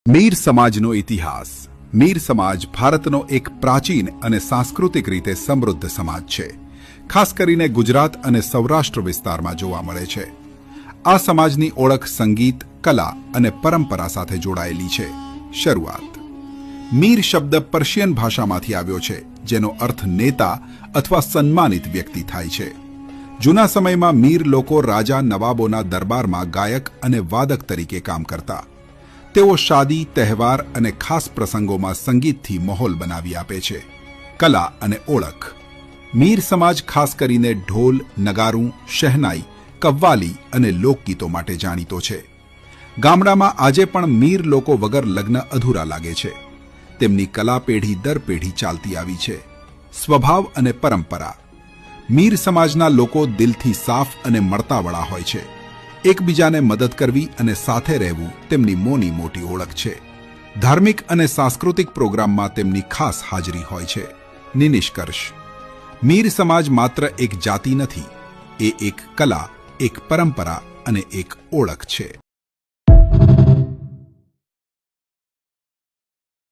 મીર સમાજનો ઇતિહાસ. મીર સમાજ ભારતનો એક પ્રાચીન અને સાંસ્કૃતિક રીતે સમૃદ્ધ સમાજ છે. ખાસ કરીને ગુજરાત અને સૌરાષ્ટ્ર વિસ્તારમાં જોવા મળે છે. આ સમાજની ઓળખ સંગીત, કલા અને પરંપરા સાથે જોડાયેલી છે. શરૂઆત. મીર શબ્દ પર્શિયન ભાષામાંથી આવ્યો છે, જેનો અર્થ નેતા અથવા સન્માનિત વ્યક્તિ થાય છે. જૂના સમયમાં મીર લોકો રાજા નવાબોના દરબારમાં ગાયક અને વાદક તરીકે કામ કરતા. તેઓ શાદી, તહેવાર અને ખાસ પ્રસંગોમાં સંગીતથી માહોલ બનાવી આપે છે. કલા અને ઓળખ. મીર સમાજ ખાસ કરીને ઢોલ, નગારું, શહેનાઈ, કવ્વાલી અને લોકગીતો માટે જાણીતો છે. ગામડામાં આજે પણ મીર લોકો વગર લગ્ન અધૂરા લાગે છે. તેમની કલા પેઢી દર પેઢી ચાલતી આવી છે. સ્વભાવ અને પરંપરા. મીર સમાજના લોકો દિલથી સાફ અને મળતાવળા હોય છે. એકબીજાને મદદ કરવી અને સાથે રહેવું તેમની મોની મોટી ઓળખ છે. ધાર્મિક અને સાંસ્કૃતિક પ્રોગ્રામમાં તેમની ખાસ હાજરી હોય છે. નિષ્કર્ષ. મીર સમાજ માત્ર એક જાતિ નથી, એ એક કલા, એક પરંપરા અને એક ઓળખ છે.